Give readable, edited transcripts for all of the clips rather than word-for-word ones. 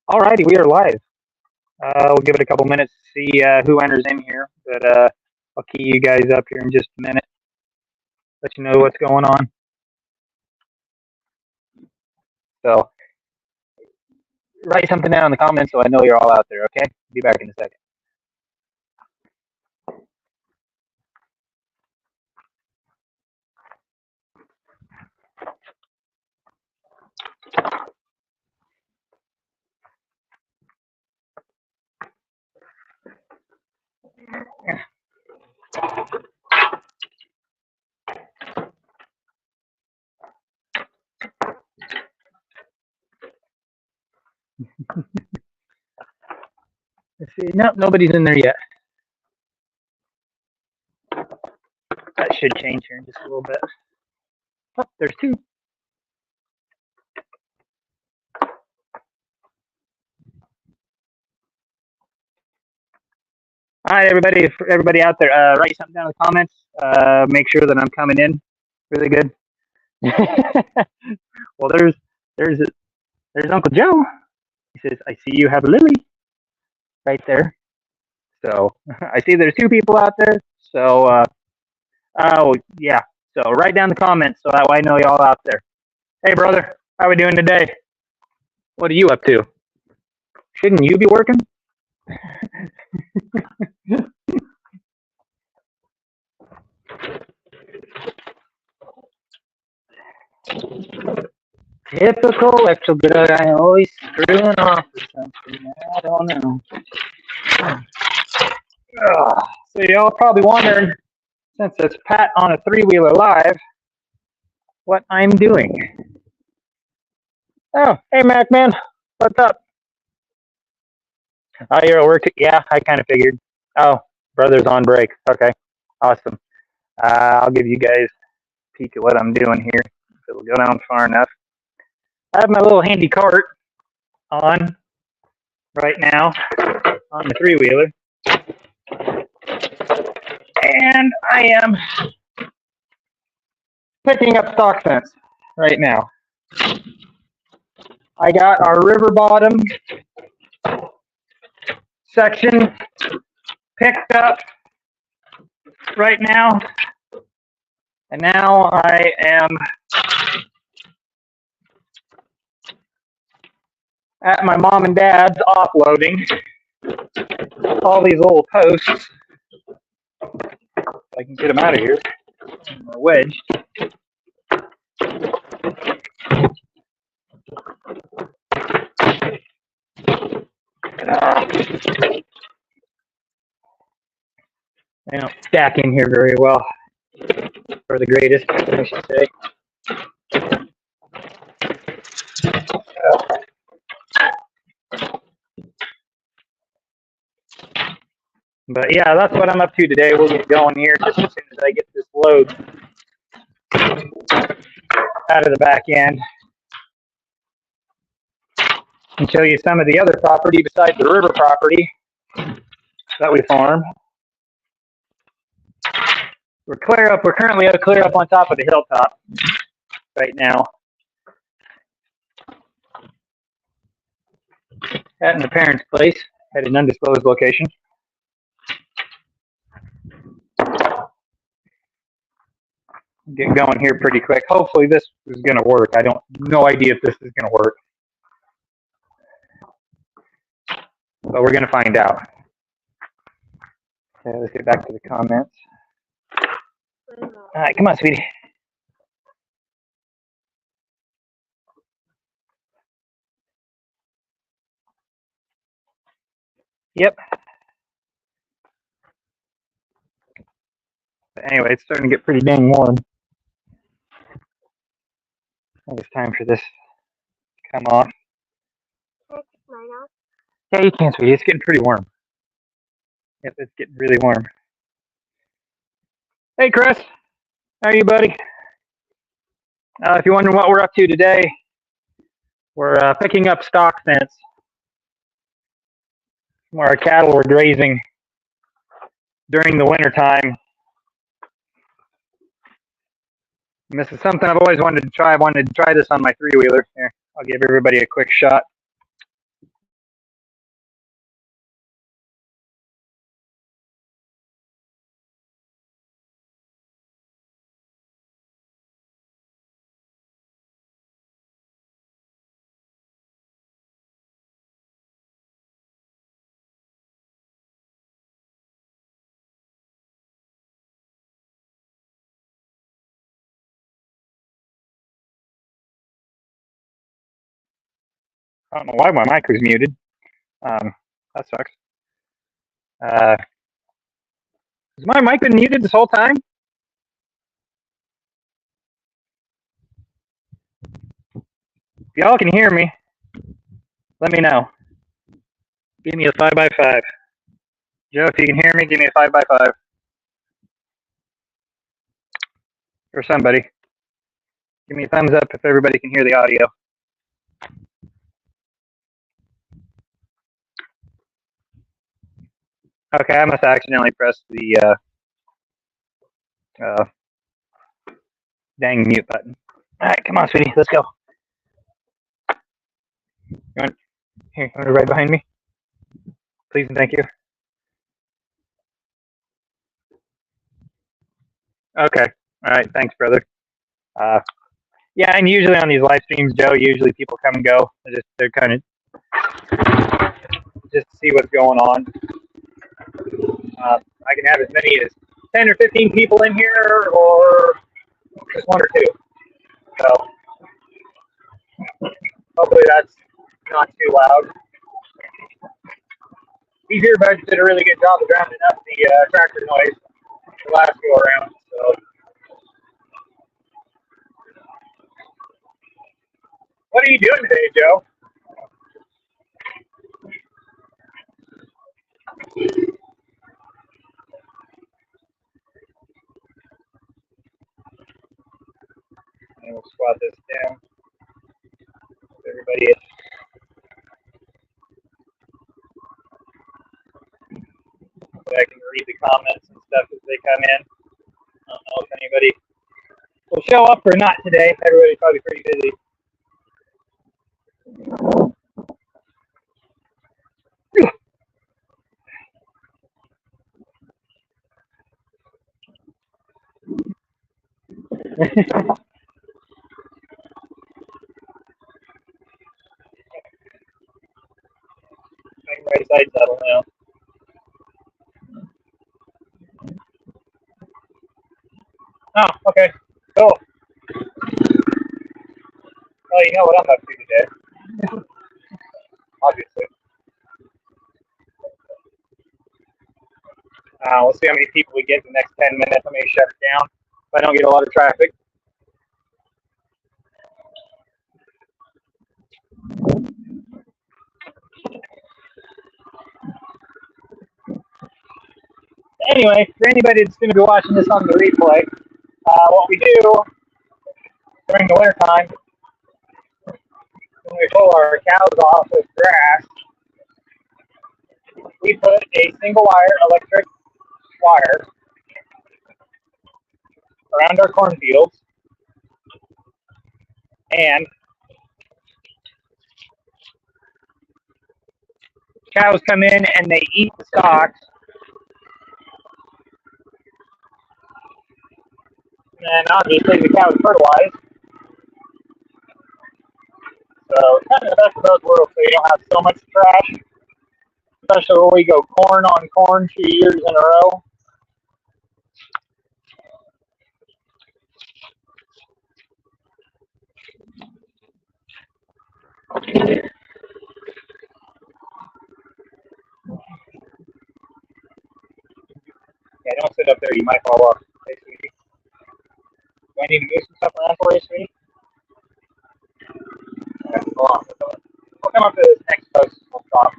Alrighty, we are live. We'll give it a couple minutes to see who enters in here, but I'll key you guys up here in just a minute, let you know what's going on. So write something down in the comments so I know you're all out there, okay? Be back in a second. Let's see. Nope, nobody's in there yet. That should change here in just a little bit. Oh, there's two. All right, everybody out there, write something down in the comments. Make sure that I'm coming in really good. Well, there's Uncle Joe. He says, "I see you have a lily right there." So I see there's two people out there. So oh yeah. So write down the comments so that way I know y'all out there. Hey brother, how we doing today? What are you up to? Shouldn't you be working? Typical electrical guy, always screwing off or something. I don't know. So y'all probably wondering, since it's Pat on a three-wheeler live, what I'm doing. Oh, hey Mac man, what's up? Oh, you're at work? Yeah, I kind of figured. Oh, brother's on break. Okay, awesome. I'll give you guys a peek at what I'm doing here. If it'll go down far enough. I have my little handy cart on right now on the three-wheeler. And I am picking up stock fence right now. I got our river bottom section picked up right now. And now I am at my mom and dad's offloading all these old posts. If I can get them out of here. A wedge. They don't stack in here very well, or the greatest, I should say. But yeah, that's what I'm up to today. We'll get going here just as soon as I get this load out of the back end and show you some of the other property besides the river property that we farm. We're currently clear up on top of the hilltop right now. At my parents' place at an undisclosed location. Get going here pretty quick. Hopefully this is going to work. I don't no idea if this is going to work. But we're going to find out. Okay, let's get back to the comments. All right, come on, sweetie. Yep. But anyway, it's starting to get pretty dang warm. I think it's time for this to come off. Yeah, you can, sweetie. It's getting pretty warm. Yep, it's getting really warm. Hey, Chris. How are you, buddy? If you're wondering what we're up to today, we're picking up stock fence where our cattle were grazing during the winter time. And this is something I've always wanted to try. I wanted to try this on my three-wheeler. Here, I'll give everybody a quick shot. I don't know why my mic was muted. That sucks. Has my mic been muted this whole time? If y'all can hear me, let me know. Give me a 5x5. Joe, if you can hear me, give me a 5x5. Or somebody. Give me a thumbs up if everybody can hear the audio. Okay, I must have accidentally pressed the dang mute button. All right, come on, sweetie, let's go. You want to ride behind me? Please and thank you. Okay. All right. Thanks, brother. Yeah, and usually on these live streams, Joe, usually people come and go. They're kind of just to see what's going on. I can have as many as 10 or 15 people in here, or just one or two. So hopefully that's not too loud. These earbuds did a really good job of drowning out the tractor noise the last go around. So, what are you doing today, Joe? And we'll squat this down. Everybody, so I can read the comments and stuff as they come in. I don't know if anybody will show up or not today. Everybody's probably pretty busy. Right side saddle now. Oh, okay. Cool. Well, you know what I'm up to today. Obviously. We'll see how many people we get in the next 10 minutes. I may shut it down if I don't get a lot of traffic. Anyway, for anybody that's going to be watching this on the replay, what we do during the winter time, when we pull our cows off with grass, we put a single wire electric wire around our cornfields, and cows come in and they eat the stalks, and obviously the cows fertilize. So it's kind of the best of both worlds, so you don't have so much trash, especially when we go corn on corn 2 years in a row. Yeah, don't sit up there. You might fall off. Hey, sweetie. Do I need to move some stuff around for you, sweetie? Okay, hold on. We'll come up to this next post. We'll stop.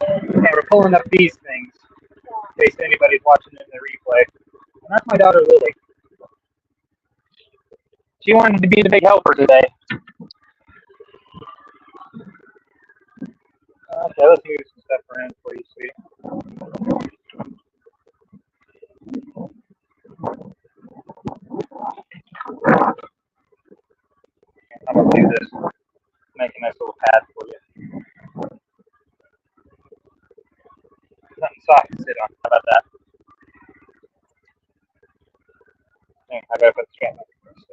And we're pulling up these things in case anybody's watching in the replay. And that's my daughter, Lily. She wanted to be the big helper today. Okay, let's move some stuff around for you, sweetie. I'm going to do this. Make a nice little pad for you. Something soft to sit on. How about that? I gotta put the strap on first.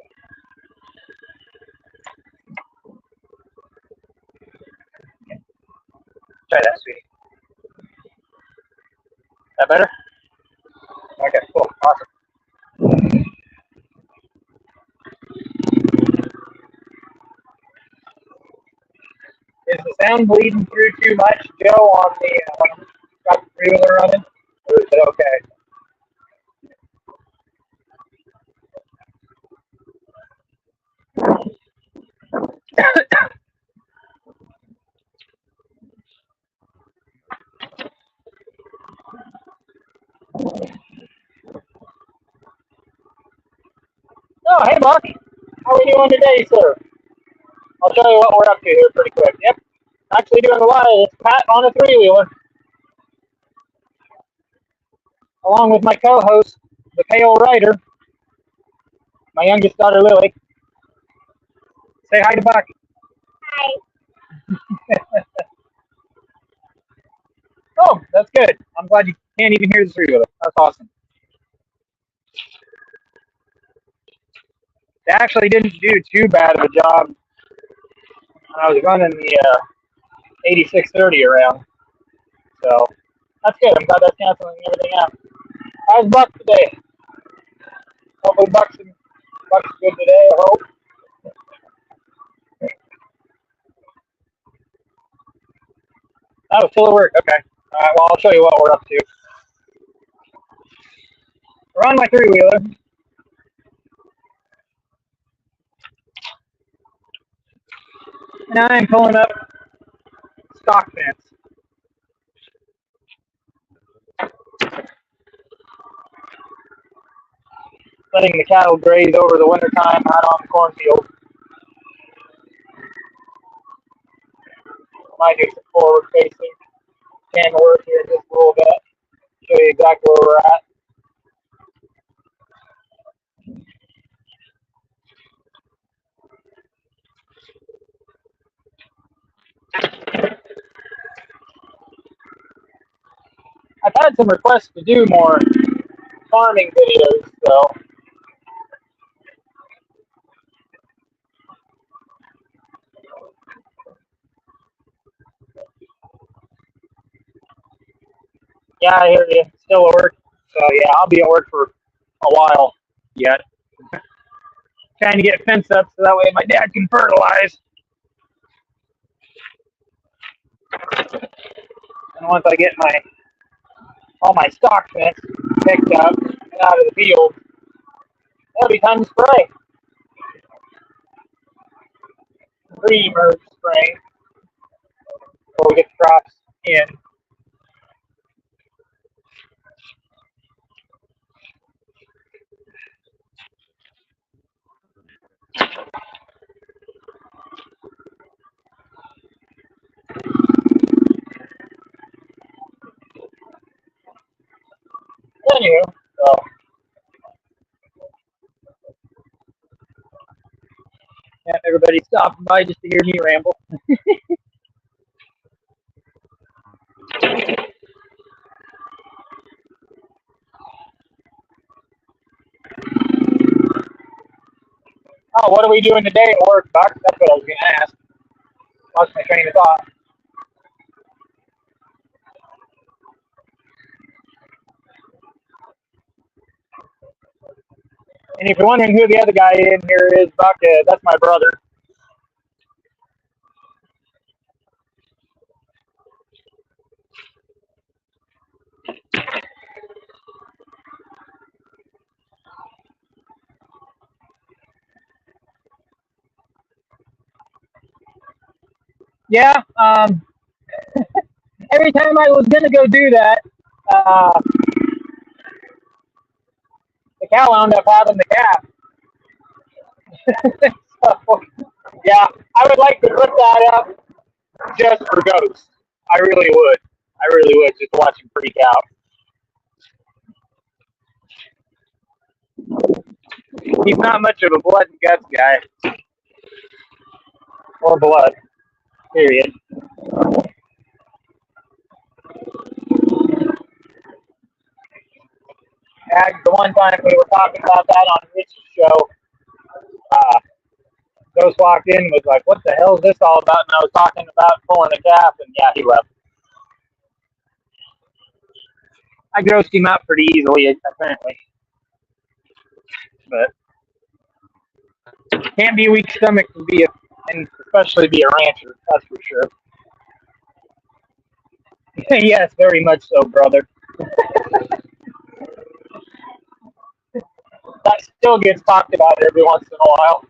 Try that, sweetie. That better? Okay, cool, awesome. Is the sound bleeding through too much, Joe, on the when I'm got the three-wheeler running, or is it okay? Oh, hey, Buck. How are we doing today, sir? I'll show you what we're up to here pretty quick. Yep, actually doing a lot of this. Pat on a three-wheeler, along with my co-host, the pale writer, my youngest daughter, Lily. Say hi to Buck. Hi. Oh, that's good. I'm glad you can't even hear the three-wheeler. That's awesome. They actually didn't do too bad of a job when I was running the 8630 around. So that's good. I'm glad that's canceling everything out. How's Buck today? Hopefully Buck's good today, I hope. Oh, still at work. Okay. All right, well, I'll show you what we're up to. We're on my three-wheeler. And I'm pulling up stock fence. Letting the cattle graze over the wintertime out on the cornfield. Might do some forward facing camera work here in just a little bit. Show you exactly where we're at. I've had some requests to do more farming videos, so yeah, I hear you. Still at work. So yeah, I'll be at work for a while yet. Trying to get fence up so that way my dad can fertilize. And once I get all my stock fence picked up and out of the field, it'll be time to spray. Pre-emerge spraying before we get the crops in. Anywho, so yeah, everybody stopping by just to hear me ramble. Oh, what are we doing today at work, Doc? That's what I was going to ask. Lost my train of thought. And if you're wondering who the other guy in here is, Buck, that's my brother. Yeah, every time I was going to go do that, uh, the cow wound up having the calf. So, yeah, I would like to put that up just for Ghost. I really would. I really would, just watch him freak out. He's not much of a blood and guts guy. Or blood, period. And the one time we were talking about that on Rich's show, uh, Ghost walked in and was like, what the hell is this all about? And I was talking about pulling a calf, and yeah, he left. I grossed him up pretty easily, apparently. But can't be weak stomach to be and especially be a rancher. That's for sure. Yes, very much so, brother. That still gets talked about every once in a while.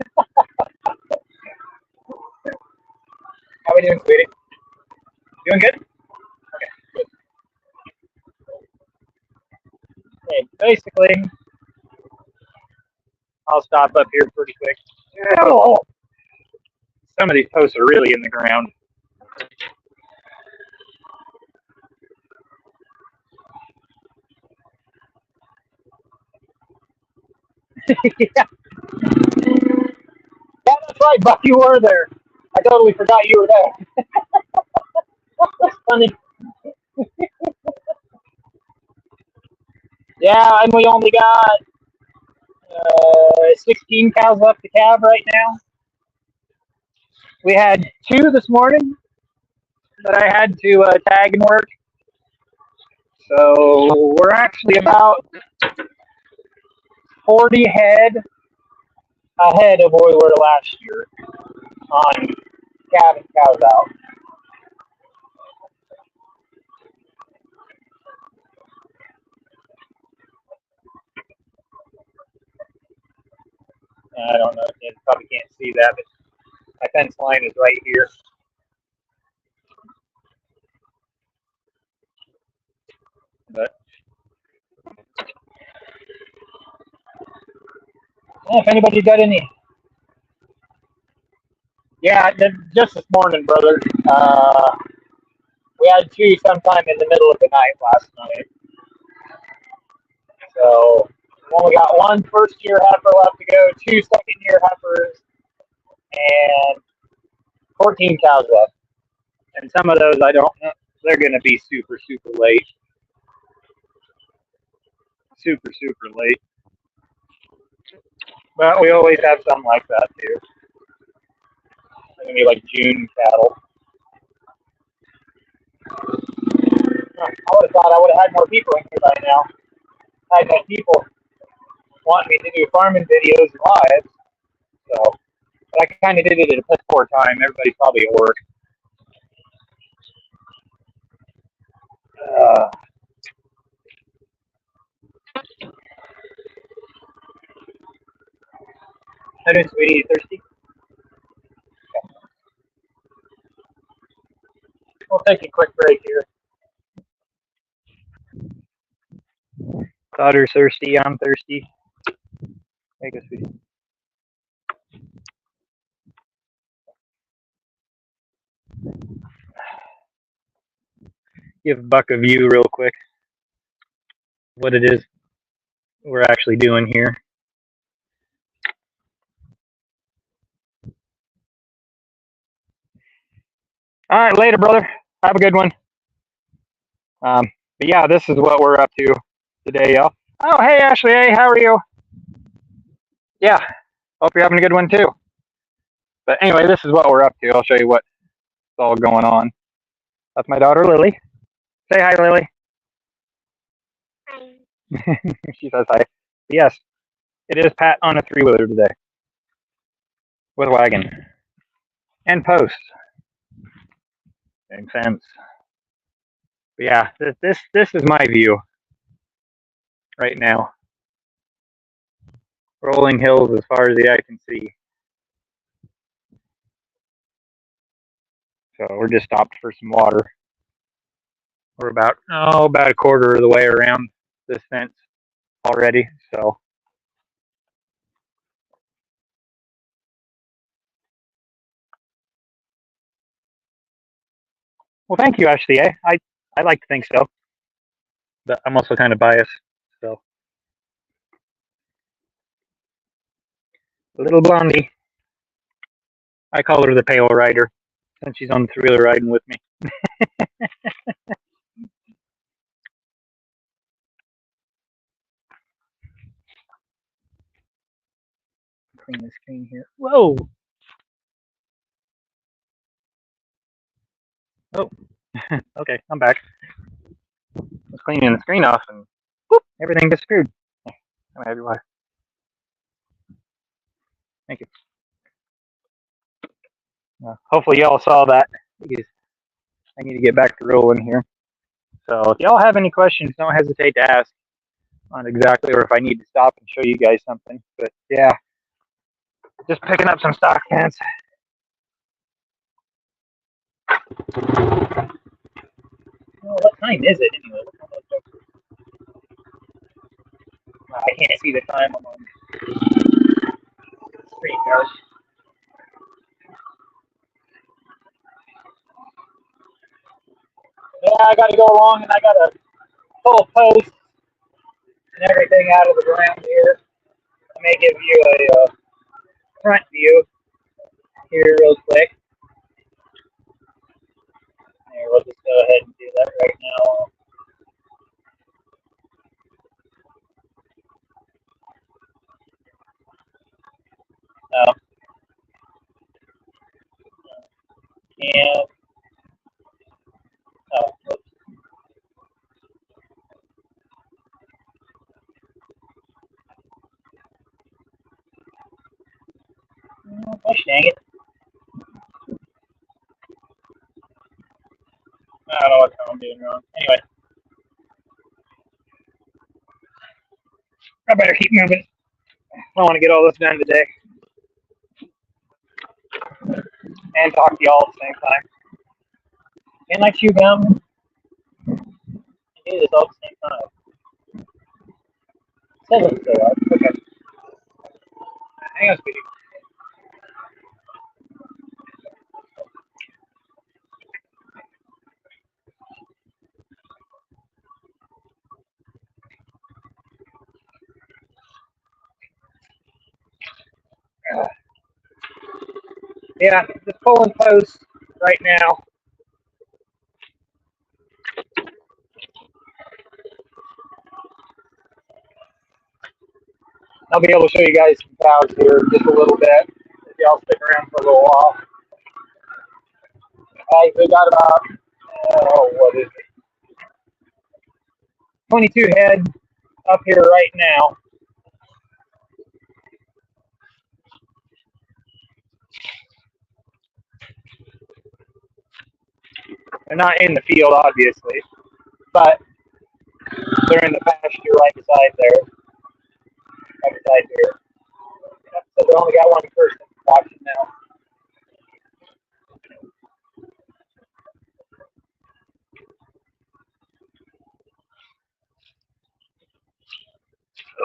How we doing, sweetie? Doing good? Okay, good. Okay, basically, I'll stop up here pretty quick. Oh, some of these posts are really in the ground. Yeah. Yeah, that's right, Buck. You were there. I totally forgot you were there. That's funny. Yeah, and we only got 16 cows left to calve right now. We had 2 this morning that I had to tag and work. So we're actually about 40 head ahead of where we were last year on calving cows out. I don't know. You probably can't see that, but my fence line is right here. But if anybody got any, yeah, just this morning, brother. We had 2 sometime in the middle of the night last night. So we only got 1 first-year heifer left to go, 2 second-year heifers, and 14 cows left. And some of those I don't know. They're going to be super, super late. Super, super late. But we always have some like that too. They're going to be like June cattle. I would have thought I would have had more people in here by now. I had no people wanting me to do farming videos live. So, but I kind of did it at a piss poor time. Everybody's probably at work. How doing, sweetie? You thirsty? Okay. We'll take a quick break here. Daughter's thirsty. I'm thirsty. There you go, sweetie. Give Buck a view real quick. What it is we're actually doing here. All right, later, brother. Have a good one. But yeah, this is what we're up to today, y'all. Oh, hey, Ashley. Hey, how are you? Yeah, hope you're having a good one too. But anyway, this is what we're up to. I'll show you what's all going on. That's my daughter, Lily. Say hi, Lily. Hi. She says hi. Yes, it is Pat on a 3-wheeler today with a wagon and posts and fence. But yeah, this is my view right now. Rolling hills as far as the eye can see. So we're just stopped for some water. We're about a quarter of the way around this fence already. So well, thank you, Ashley. I like to think so, but I'm also kind of biased. So little blondie, I call her the pale rider since she's on the 3-wheeler riding with me. Clean the screen here. Whoa. Oh. Okay, I'm back. was cleaning the screen off, and whoop, everything disappeared. I'm have your water. Thank you. Hopefully y'all saw that, because I need to get back to rolling here. So if y'all have any questions, don't hesitate to ask on exactly, or if I need to stop and show you guys something. But yeah, just picking up some stock cans. Well, what time is it anyway? I can't see the time on the screen, guys. Yeah, I got to go along, and I got to pull posts and everything out of the ground here. I may give you a front view here real quick. Here, we'll just go ahead and do that right now. No. And oh, gosh dang it. I don't know what I'm doing wrong. Anyway, I better keep moving. I want to get all this done today and talk to y'all at the same time. Can't I chew gum and do this all at the same time? Still doesn't say that. Okay. Hang on, sweetie. Yeah, just pulling posts right now. I'll be able to show you guys some cows here in just a little bit if y'all stick around for a little while. We got about, what is it? 22 head up here right now. They're not in the field, obviously, but they're in the pasture right beside there. Right beside here. So we only got one person watching now.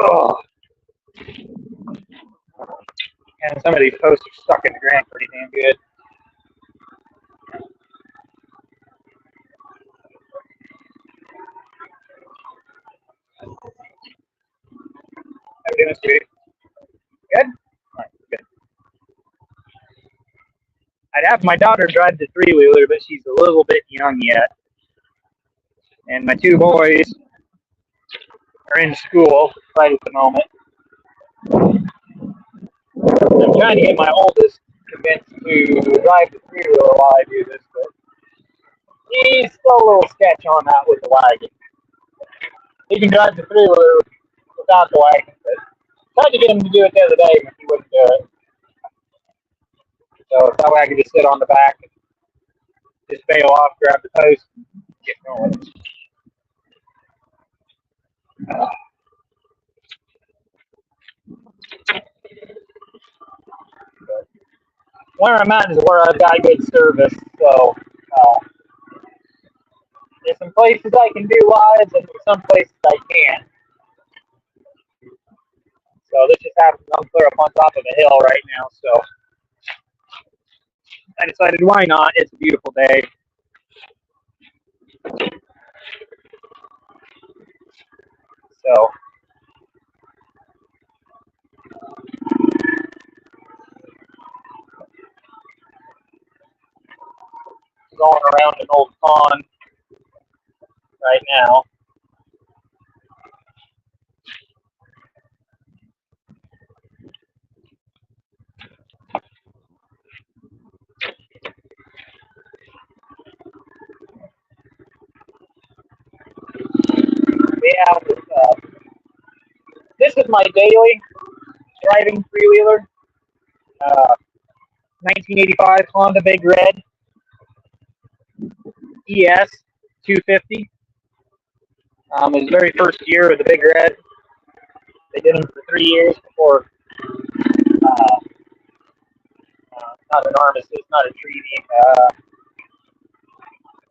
Oh. And some of these posts are stuck in the ground pretty damn good. How you doing, sweetie? Good? All right, good. I'd have my daughter drive the three-wheeler, but she's a little bit young yet. And my two boys are in school right at the moment. I'm trying to get my oldest convinced to drive the three-wheeler while I do this, but he's still a little sketch on that with the wagon. He can drive the three-wheeler without the wagon, but tried to get him to do it the other day, but he wouldn't do it. So that way I can just sit on the back and just bail off, grab the post, and get going. Where I'm at is where I've got good service, so there's some places I can do lives and there's some places I can't. So this just happens I'm clear up on top of a hill right now, so I decided why not? It's a beautiful day. So going around an old pond right now. Yeah, this is my daily driving three-wheeler. 1985 Honda Big Red ES 250. His very first year with the Big Red. They did them for 3 years before, not an armistice, not a treaty.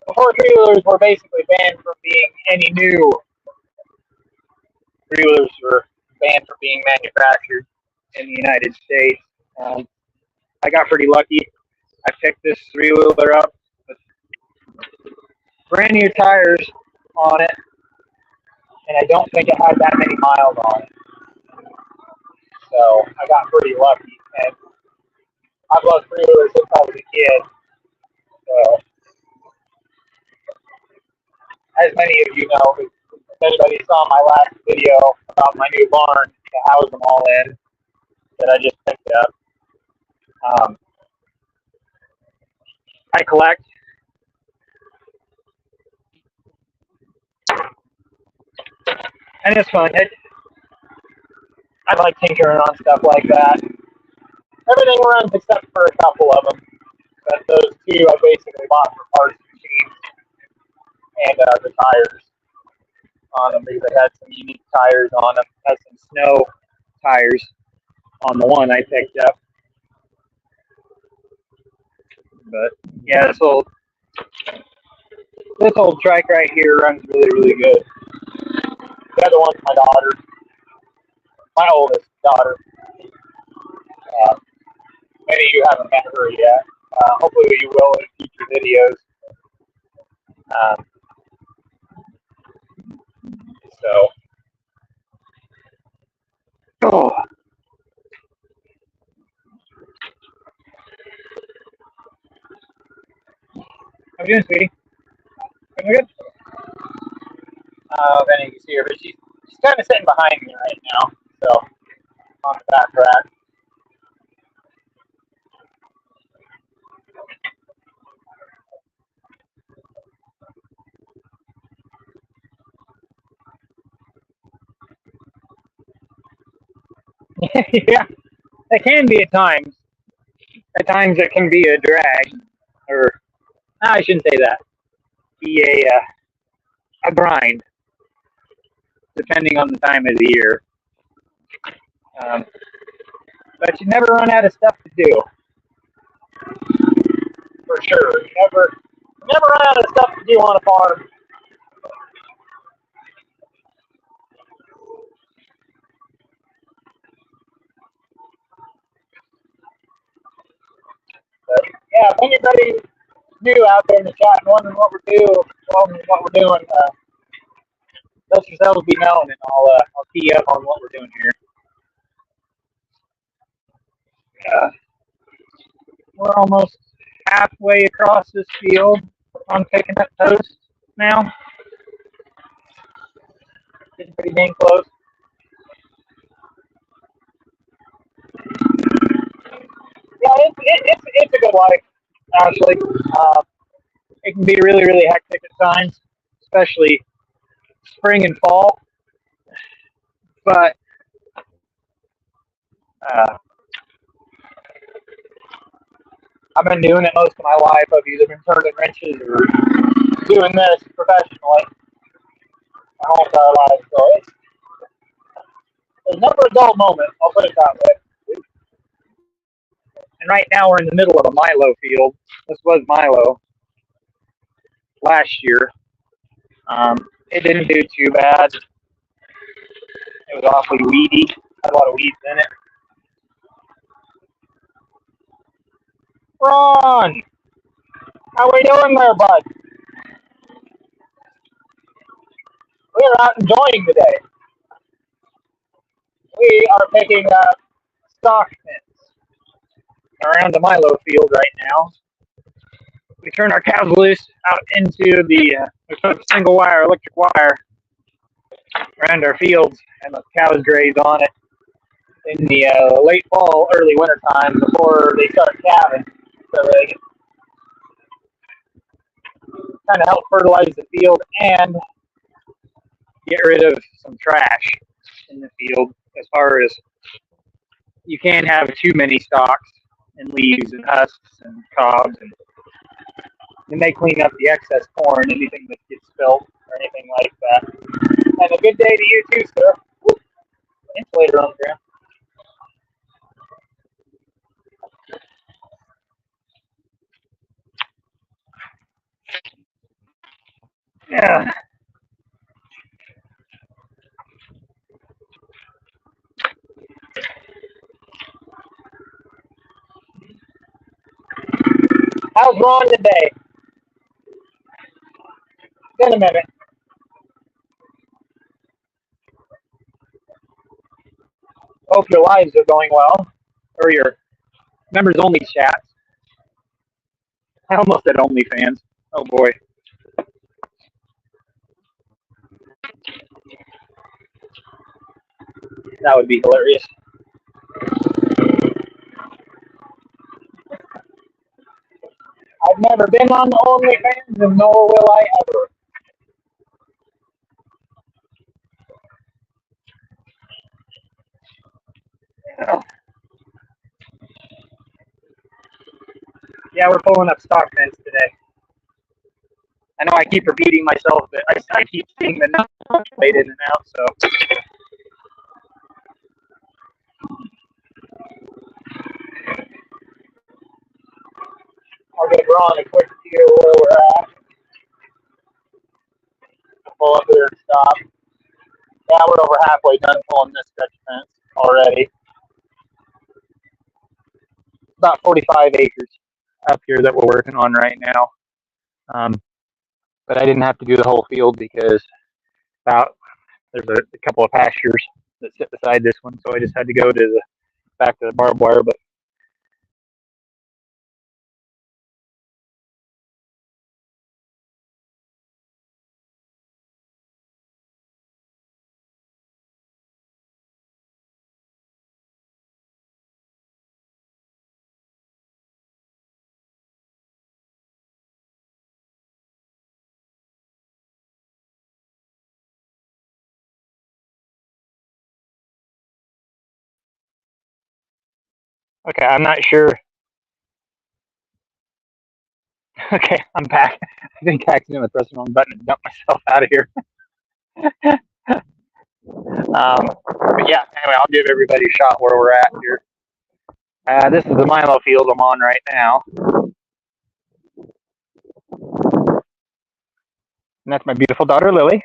Before three-wheelers were basically banned from being any new. Three-wheelers were banned from being manufactured in the United States. I got pretty lucky. I picked this three-wheeler up with brand new tires on it, and I don't think it had that many miles on it. So I got pretty lucky, and I've loved three-wheelers since I was a kid. So, as many of you know, if anybody saw my last video about my new barn to house them all in that I just picked up, I collect. And it's fun. I like tinkering on stuff like that. Everything runs except for a couple of them. But those two I basically bought for parts machines and the tires on them because they had some unique tires on them. Had some snow tires on the one I picked up. But yeah, this old trike right here runs really, really good. The other one's my daughter, my oldest daughter. Many of you haven't met her yet. Hopefully you will in future videos. Oh. How you doing, sweetie? Everything good? Then you can see her, but she's kind of sitting behind me right now, so on the back rack. Yeah, it can be at times. At times it can be a drag, or I shouldn't say that. Be a grind, depending on the time of the year. But you never run out of stuff to do, for sure. You never run out of stuff to do on a farm. But yeah, if anybody's new out there in the chat and wondering what we're doing, let yourselves be known, and I'll tee up on what we're doing here. We're almost halfway across this field on picking up toast now. Getting pretty dang close. Yeah, it's a good life, actually. It can be really, really hectic at times, especially spring and fall. But I've been doing it most of my life. I've either been turning wrenches or doing this professionally my whole entire life. So there's never a dull moment, I'll put it that way. And right now we're in the middle of a Milo field. This was Milo last year. It didn't do too bad. It was awfully weedy. Had a lot of weeds in it. Ron! How we doing there, bud? We are out enjoying today. We are picking up stock pins around the Milo field right now. We turn our cows loose out into we put a single wire, electric wire around our fields, and the cows graze on it in the late fall, early winter time before they start calving. So they kind of help fertilize the field and get rid of some trash in the field. As far as you can't have too many stalks and leaves and husks and cobs, and they clean up the excess corn, anything that gets spilt or anything like that. And a good day to you too, sir. Insulator on the ground. Yeah. How's Ron today? It's been a minute. Hope your lives are going well, or your members only chats. I almost said OnlyFans. Oh boy, that would be hilarious. I've never been on OnlyFans, and nor will I ever. Yeah, we're pulling up stock fence today. I know I keep repeating myself, but I keep seeing the numbers fade in and out. So I'll give Ron a quick view where we're at. Pull up here and stop. Yeah, we're over halfway done pulling this stretch fence already. About 45 acres up here that we're working on right now. But I didn't have to do the whole field because there's a couple of pastures that sit beside this one, so I just had to go to the back to the barbed wire. But okay, I'm not sure. Okay, I'm back. I think I accidentally pressed the wrong button and dumped myself out of here. But yeah, anyway, I'll give everybody a shot where we're at here. This is the Milo field I'm on right now. And that's my beautiful daughter, Lily.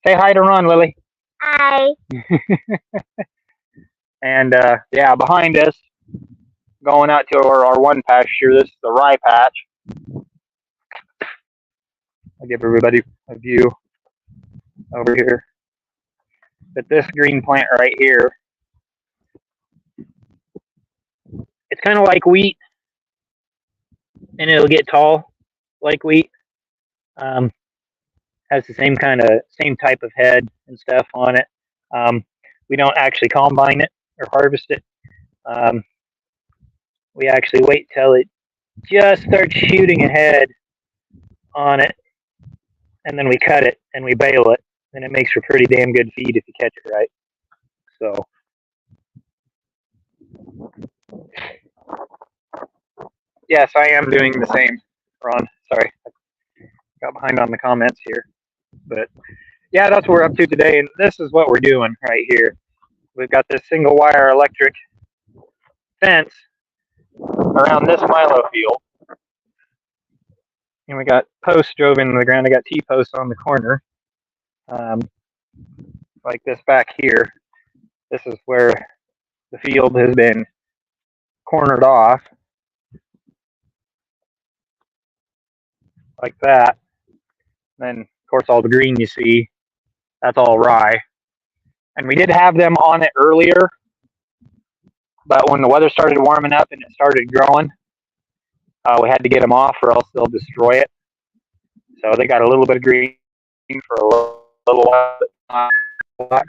Say hi to Ron, Lily. Hi. And yeah, behind us, going out to our one pasture, this is the rye patch. I'll give everybody a view over here. But this green plant right here, it's kind of like wheat, and it'll get tall like wheat. Has the same type of head and stuff on it. We don't actually combine it or harvest it. We actually wait till it just starts shooting ahead on it, and then we cut it and we bale it, and it makes for pretty damn good feed if you catch it right. So yes, I am doing the same, Ron. Sorry, I got behind on the comments here, but yeah, that's what we're up to today, and this is what we're doing right here. We've got this single wire electric fence around this Milo field, and we got posts drove into the ground. I got T-posts on the corner, like this back here. This is where the field has been cornered off, like that. Then, of course, all the green you see, that's all rye. And we did have them on it earlier, but when the weather started warming up and it started growing, we had to get them off or else they'll destroy it. So they got a little bit of green for a little while, but not a lot.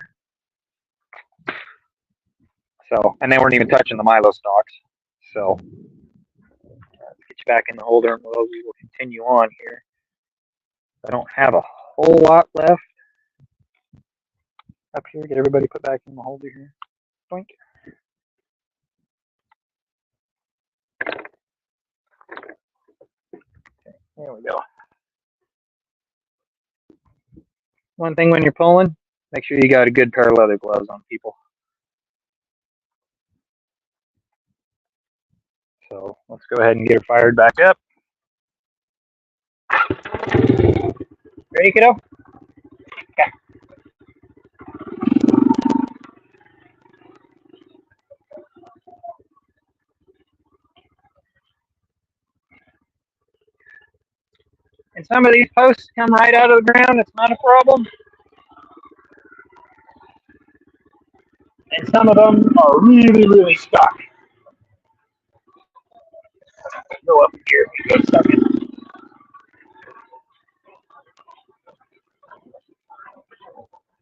So, and they weren't even touching the Milo stalks. So, let's get you back in the holder and we will continue on here. I don't have a whole lot left. up here. Get everybody put back in the holder here. Boink. There we go. One thing when you're pulling, make sure you got a good pair of leather gloves on, people. So let's go ahead and get her fired back up. Ready, kiddo? Okay. And some of these posts come right out of the ground. It's not a problem. And some of them are really, really stuck. Go up here if you get stuck in.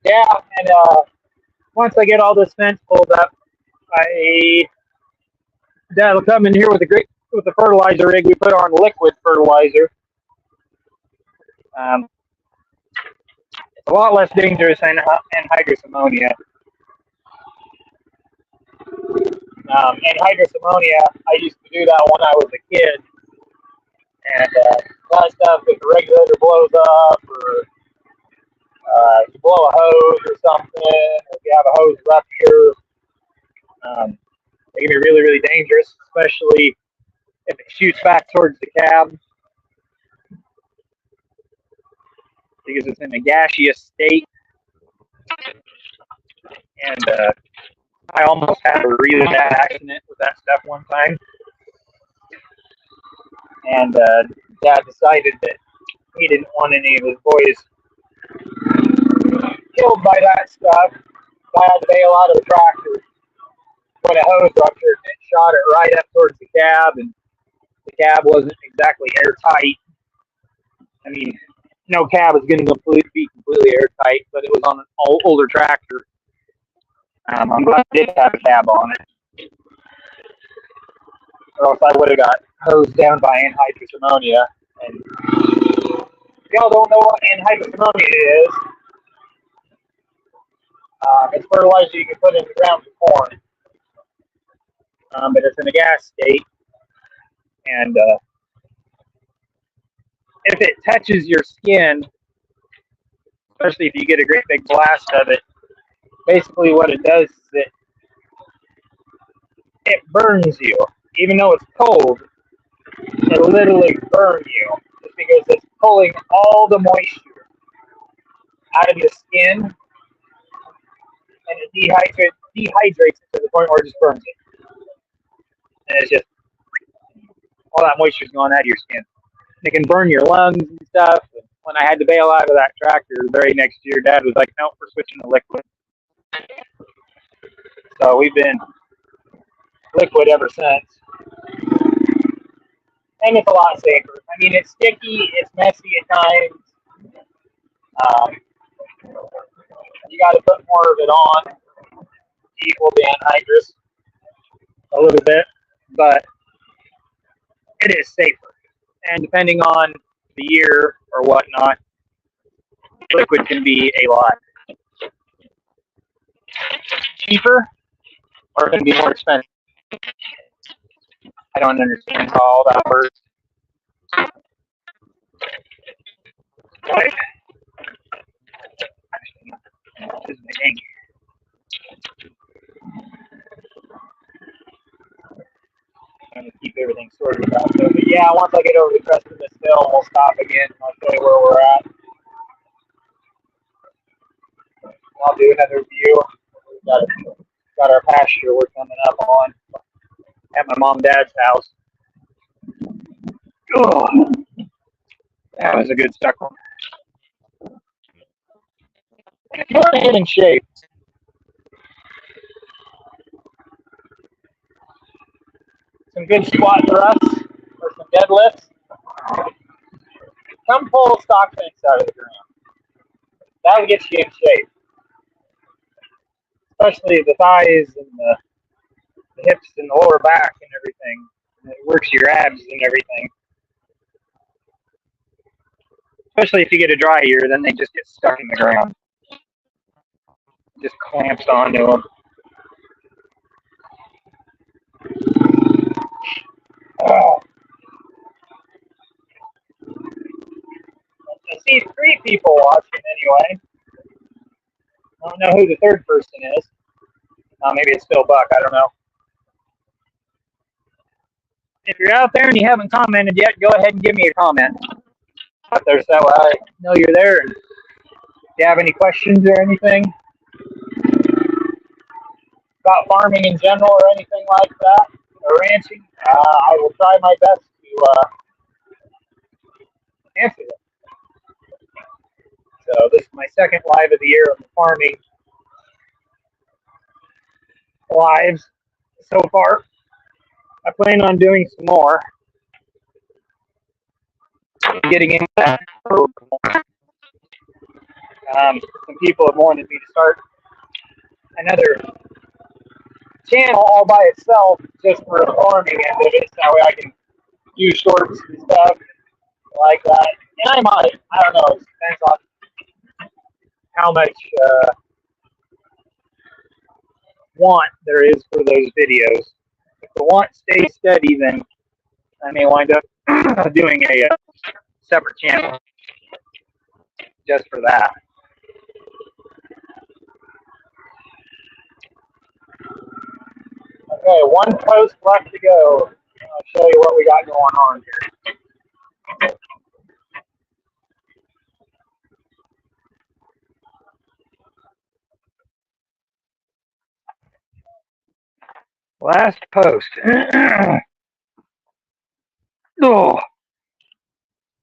Yeah, and once I get all this fence pulled up, Dad will come in here with the fertilizer rig. We put on liquid fertilizer. It's a lot less dangerous than anhydrous ammonia. Anhydrous ammonia, I used to do that when I was a kid, and that stuff, if the regulator blows up, or you blow a hose or something, or if you have a hose rupture, it can be really, really dangerous, especially if it shoots back towards the cab, because it's in a gaseous state. And I almost had a really bad accident with that stuff one time. And Dad decided that he didn't want any of his boys killed by that stuff. So I had to bail out of the tractor when a hose ruptured, and it shot it right up towards the cab, and the cab wasn't exactly airtight. I mean, no cab is going to be completely airtight, but it was on an older tractor. I'm glad I did have a cab on it, or else I would have got hosed down by anhydrous ammonia. And if y'all don't know what anhydrous ammonia is, it's fertilizer you can put in the ground for corn, but it's in a gas state, and if it touches your skin, especially if you get a great big blast of it, basically what it does is it burns you. Even though it's cold, it'll literally burn you, just because it's pulling all the moisture out of your skin, and it dehydrates it to the point where it just burns it. And it's just, all that moisture is going out of your skin. It can burn your lungs and stuff. And when I had to bail out of that tractor the very next year, Dad was like, "Nope, we're switching to liquid." So we've been liquid ever since. And it's a lot safer. I mean, it's sticky, it's messy at times. You got to put more of it on to equal the anhydrous a little bit, but it is safer. And depending on the year or whatnot, liquid can be a lot cheaper, or it can be more expensive. I don't understand how all that works. But this is my dang. I'm going to keep everything sorted out. So, but yeah, once I get over the crest of this hill, we'll stop again. I'll show you where we're at. I'll do another view. Got our pasture we're coming up on at my mom and dad's house. Oh, that was a good stuck one. If you want to get in shape, some good squat thrusts or some deadlifts, come pull stock fence out of the ground. That'll get you in shape. Especially the thighs and the hips and the lower back and everything. It works your abs and everything. Especially if you get a dry year, then they just get stuck in the ground. just clamps onto them. Oh. I see 3 people watching anyway. I don't know who the 3rd person is. Maybe it's still Buck. I don't know. If you're out there and you haven't commented yet, go ahead and give me a comment out there so I know you're there. And if you have any questions or anything about farming in general or anything like that, or ranching, I will try my best to answer them. So this is my 2nd live of the year of the farming lives so far. I plan on doing some more. Getting into that. Some people have wanted me to start another channel all by itself just for the farming end of it. So that way I can do shorts and stuff like that. And I might. I don't know. It depends on how much want there is for those videos. If the want stays steady, then I may wind up doing a separate channel just for that. Okay, 1 post left to go. I'll show you what we got going on here. Last post. Oh,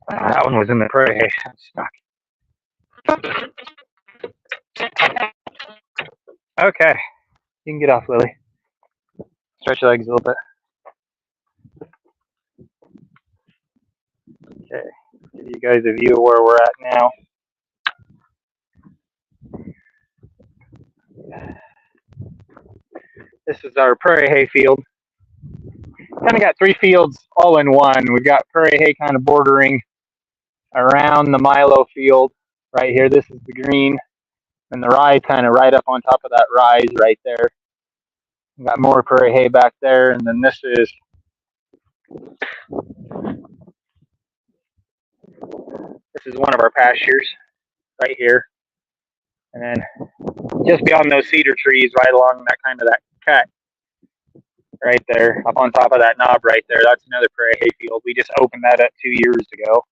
that one was in the prairie. I'm stuck. Okay, you can get off, Lily. Stretch your legs a little bit. Okay, give you guys a view of where we're at now. This is our prairie hay field. Kind of got 3 fields all in one. We've got prairie hay kind of bordering around the milo field right here. This is the green, and the rye kind of right up on top of that rise right there. We've got more prairie hay back there, and then this is one of our pastures right here. And then just beyond those cedar trees, right along that kind of that cut right there, up on top of that knob right there, that's another prairie hay field. We just opened that up 2 years ago.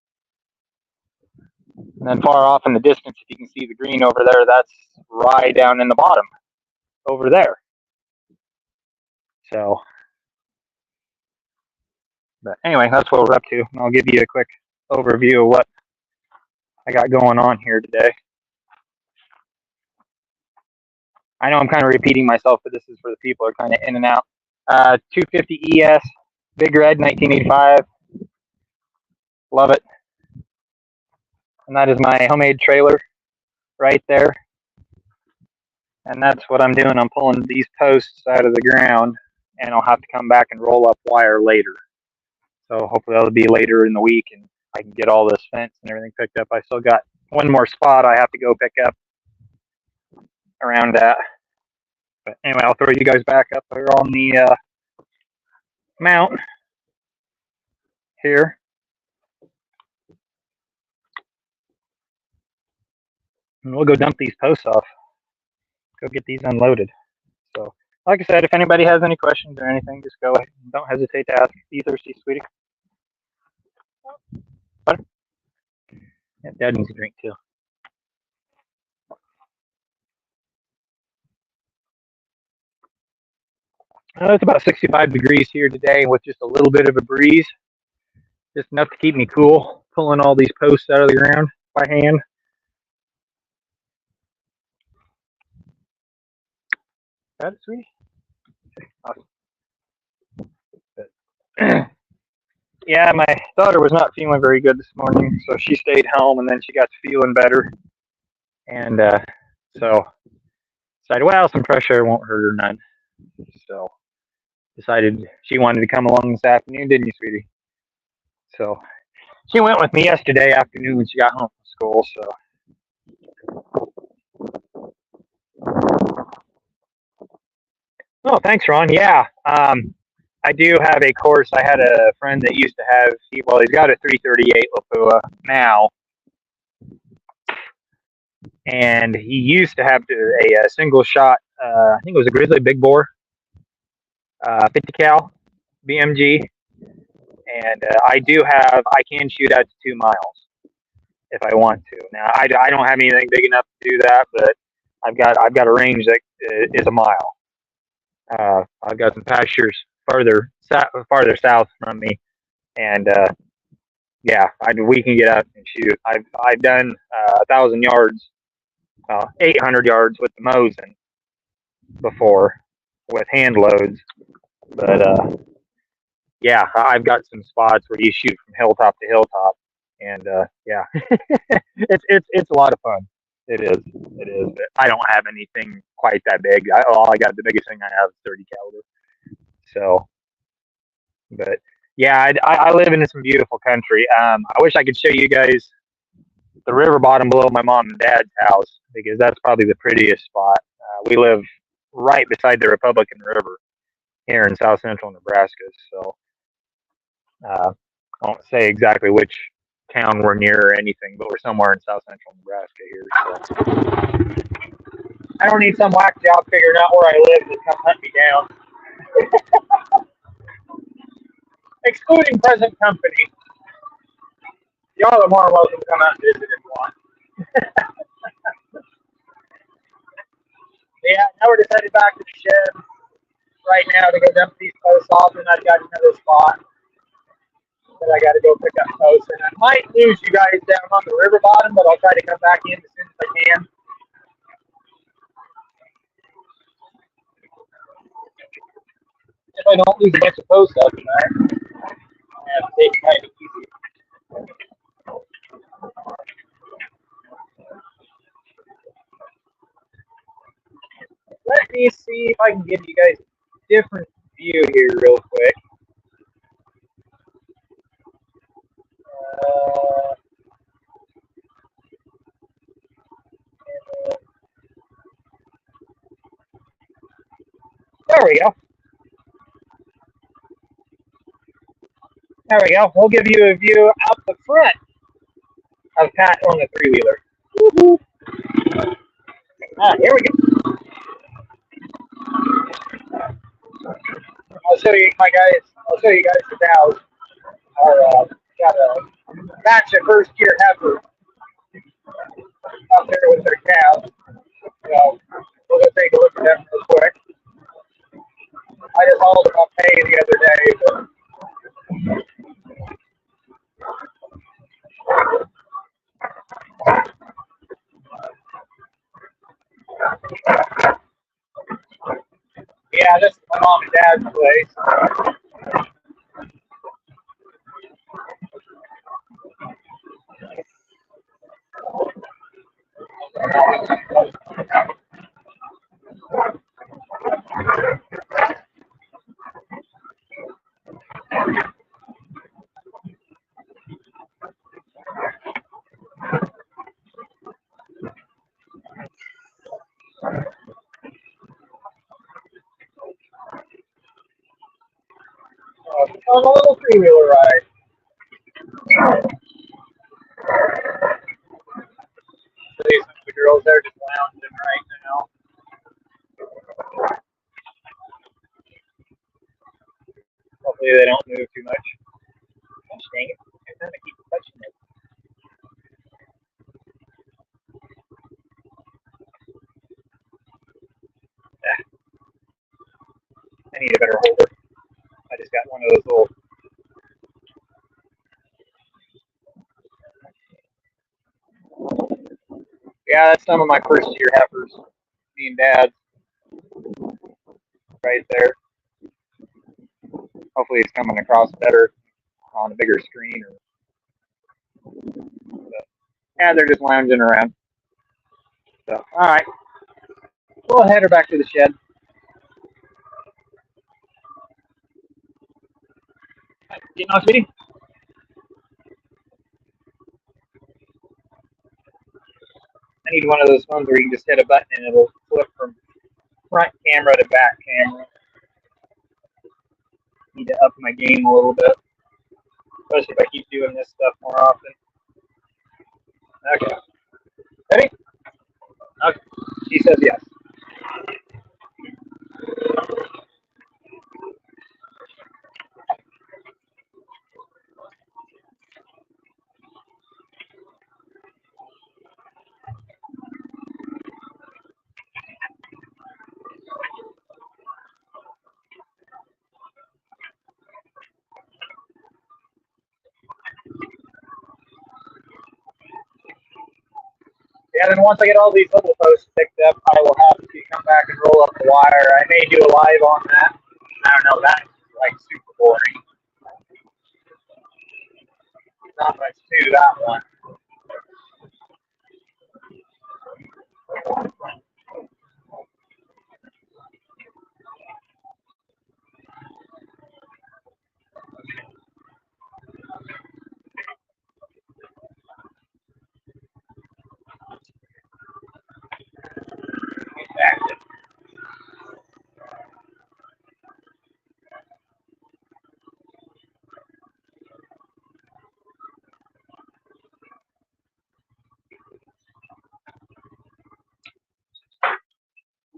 And then far off in the distance, if you can see the green over there, that's rye down in the bottom over there. So, but anyway, that's what we're up to. And I'll give you a quick overview of what I got going on here today. I know I'm kind of repeating myself, but this is for the people who are kind of in and out. 250 ES, Big Red, 1985. Love it. And that is my homemade trailer right there. And that's what I'm doing. I'm pulling these posts out of the ground, and I'll have to come back and roll up wire later. So hopefully that'll be later in the week, and I can get all this fence and everything picked up. I still got 1 more spot I have to go pick up around that. But anyway, I'll throw you guys back up there on the mount here. And we'll go dump these posts off. Go get these unloaded. So, like I said, if anybody has any questions or anything, just go ahead. Don't hesitate to ask. Be thirsty, sweetie. Butter? Yeah, Dad needs a drink too. It's about 65 degrees here today with just a little bit of a breeze. Just enough to keep me cool. Pulling all these posts out of the ground by hand. Got it, sweetie? Awesome. Yeah, my daughter was not feeling very good this morning, so she stayed home, and then she got to feeling better. And so decided, well, some fresh air won't hurt her none. So decided she wanted to come along this afternoon, didn't you, sweetie? So she went with me yesterday afternoon when she got home from school. So Oh, thanks, Ron. Yeah, I do have a course. I had a friend that used to have. Well, he's got a 338 Lapua now, and he used to have a single shot. I think it was a Grizzly Big Bore, 50 cal BMG, and I do have. I can shoot out to 2 miles if I want to. Now, I don't have anything big enough to do that, but I've got a range that is a mile. I've got some pastures farther south from me, and yeah, we can get out and shoot. I've done 1,000 yards, 800 yards with the Mosin before with hand loads, but yeah, I've got some spots where you shoot from hilltop to hilltop, and yeah, it's a lot of fun. It is. It is. But I don't have anything quite that big. All I got, the biggest thing I have is 30 caliber. So, but yeah, I live in some beautiful country. I wish I could show you guys the river bottom below my mom and dad's house because that's probably the prettiest spot. We live right beside the Republican River here in south central Nebraska. So I won't say exactly which town we're near or anything, but we're somewhere in south central Nebraska here. So I don't need some whack job figuring out where I live to come hunt me down. Excluding present company. Y'all are more welcome to come out and visit if you want. Yeah, now we're just headed back to the shed right now to go dump these posts off, and I've got another spot that I got to go pick up posts. And I might lose you guys down on the river bottom, but I'll try to come back in as soon as I can. If I don't lose a bunch of posts up tonight, I have to take it kind of easy. Let me see if I can give you guys a different view here real quick. There we go. There we go. We'll give you a view out the front of Pat on the three-wheeler. Here we go. I'll show you guys the cows. Our got a match of first year heifer up there with their calves. So we'll go take a look at them real quick. I just hauled them up hay the other day, but yeah, this is my mom and dad's place. On a little three-wheeler ride. So these the girls, they're just lounging right now. Hopefully they don't move too much. Gosh dang it. I'm trying to keep touching it. I need a better holder. I just got one of those little. Yeah, that's some of my first year heifers. Me and Dad. Right there. Hopefully it's coming across better on a bigger screen. But, yeah, they're just lounging around. So, all right. We'll head her back to the shed. Getting on, sweetie? need one of those ones where you can just hit a button and it'll flip from front camera to back camera. Need to up my game a little bit, especially if I keep doing this stuff more often. Okay. Ready? Okay. She says yes. Yeah, then once I get all these little posts picked up, I will have to come back and roll up the wire. I may do a live on that. I don't know, that's like super boring. Not much to that one.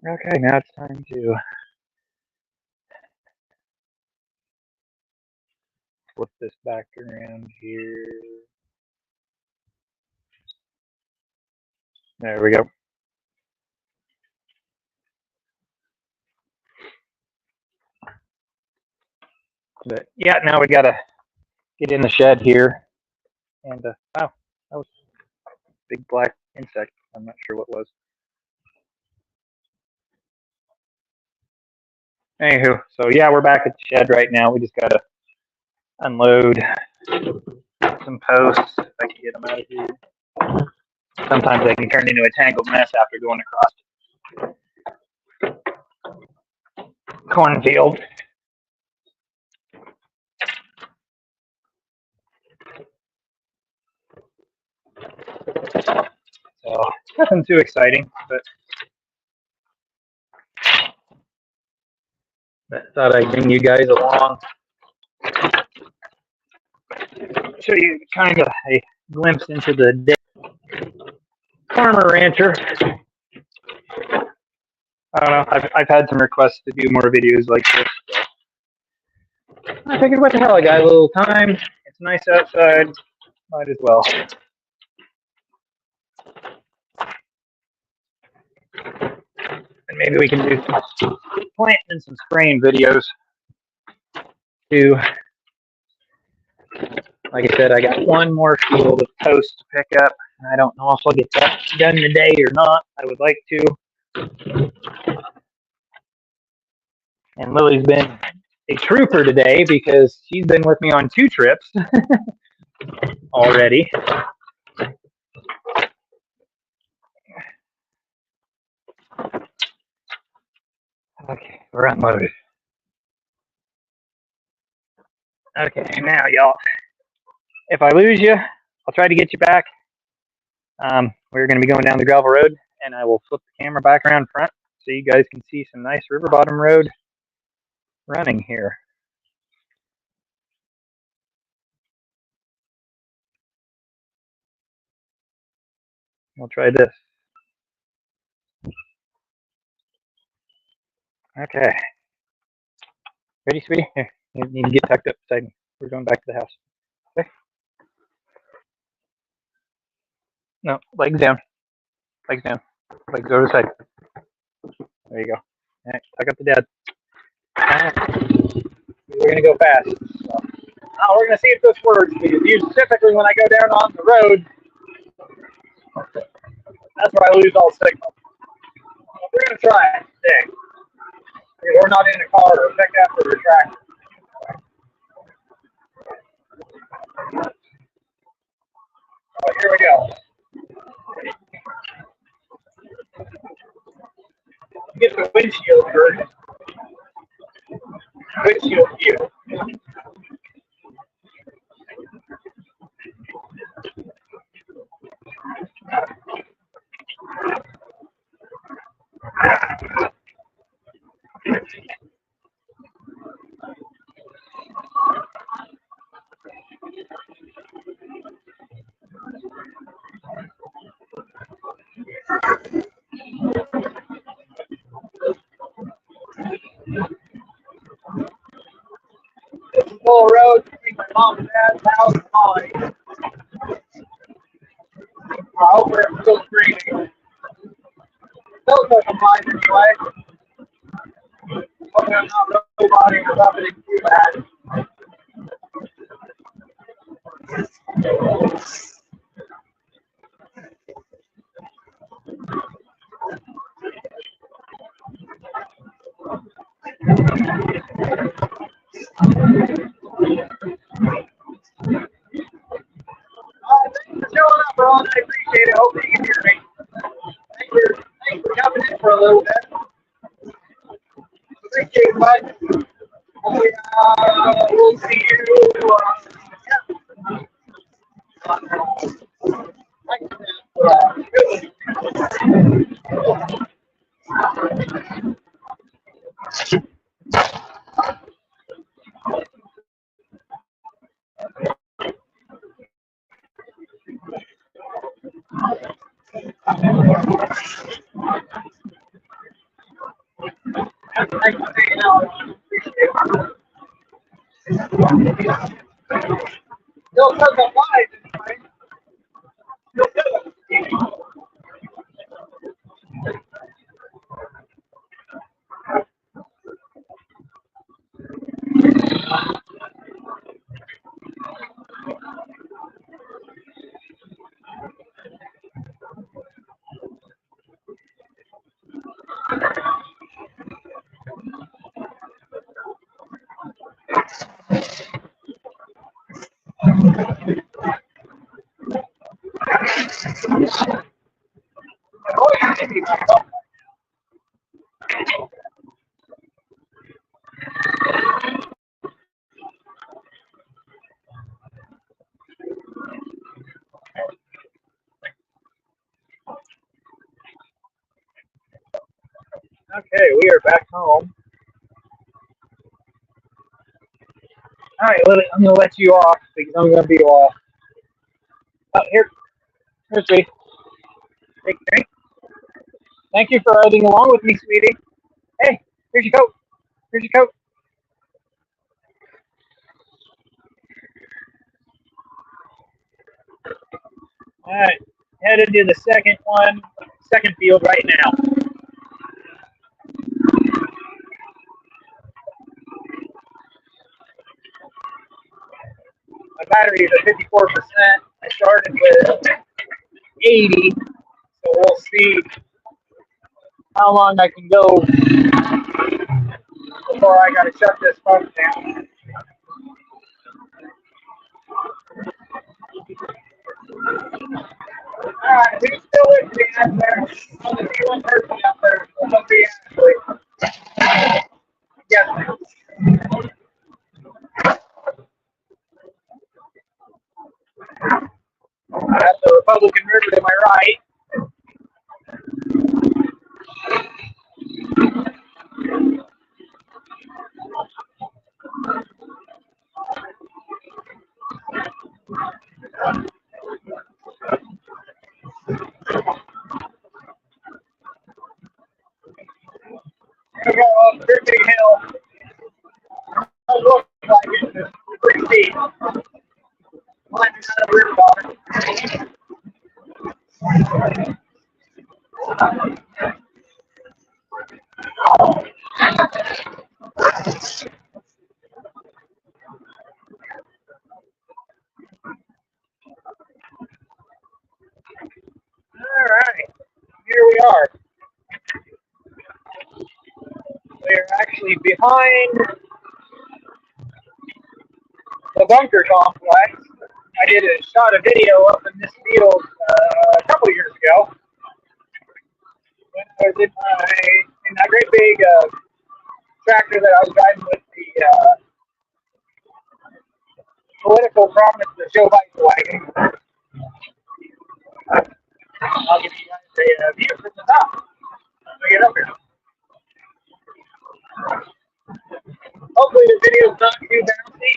Okay, now it's time to flip this back around here. There we go. But yeah, now we gotta get in the shed here. And wow, that was a big black insect. I'm not sure what was. Anywho, so yeah, we're back at the shed right now. We just gotta unload some posts if I can get them out of here. Sometimes they can turn into a tangled mess after going across cornfield. So nothing too exciting, but thought I'd bring you guys along, show you kind of a glimpse into the day. Farmer rancher. I don't know. I've had some requests to do more videos like this. So I figured, what the hell? I got a little time. It's nice outside. Might as well. And maybe we can do some planting and some spraying videos too. Like I said, I got one more field of posts to pick up. I don't know if I'll get that done today or not. I would like to. And Lily's been a trooper today because she's been with me on 2 trips already. Okay, we're unloaded. Okay, now y'all, if I lose you, I'll try to get you back. We're going to be going down the gravel road, and I will flip the camera back around front so you guys can see some nice river bottom road running here. We'll try this. Okay. Ready, sweetie? Here, you need to get tucked up beside me. We're going back to the house. Okay? No, legs down. Legs down. Legs over the side. There you go. All right, tuck up the dad. We're going to go fast. So, we're going to see if this works, because typically when I go down on the road, that's where I lose all signal. We're going to try it today. We're not in a car or a pickup or a tractor. Oh, here we go. Get the windshield first. Windshield view. hope we're still screaming. Those are compliant anyway. Hoping I'm not roboting or something too bad. Thanks for showing up, Ron. I appreciate it. Hopefully you can hear me. Thanks for coming in for a little bit. Appreciate it, bud. We'll see you. Thanks for hanging out. Appreciate it. Still says I'm live anyway. Still says I'm Okay, we are back home. All right, I'm going to let you off because I'm going to be off. Here's me. Take a drink. Thank you for riding along with me, sweetie. Hey, here's your coat. Here's your coat. All right, headed to the second field right now. My battery is at 54%. I started with 80, so we'll see how long I can go before I got to shut this phone down. Alright, who's still with me out there? Only one person out there. So it'll be Ashley. Yes, ma'am. That's the Republican River to my right. We go off Griffin Hill. It looks like it's pretty steep. Climbing out of the river bottom. Alright, here we are. We're actually behind the bunker complex. I did shot a video up in this field a couple years ago. I was in that great big tractor that I was driving with the political prominence of Joe Biden wagon. I'll give you guys a view from the top. Let me get up here. Hopefully the video is not too bouncy.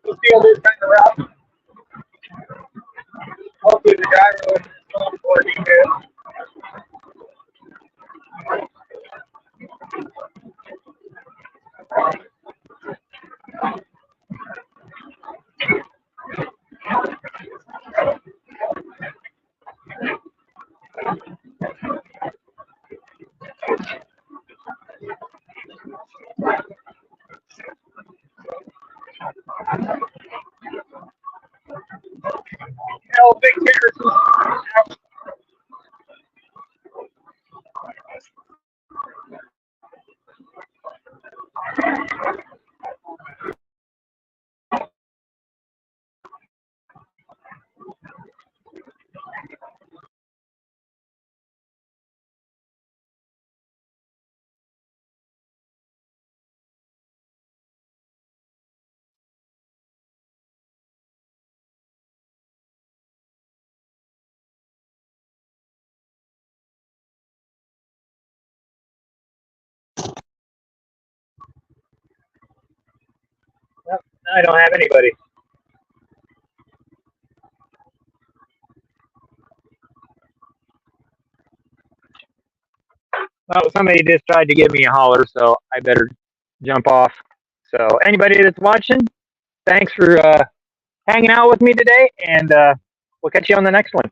The field is kind of rough. Hopefully the driver was going for details. Well, Big Terrace. Yep, I don't have anybody. Well, somebody just tried to give me a holler, so I better jump off. So, anybody that's watching, thanks for hanging out with me today, and we'll catch you on the next one.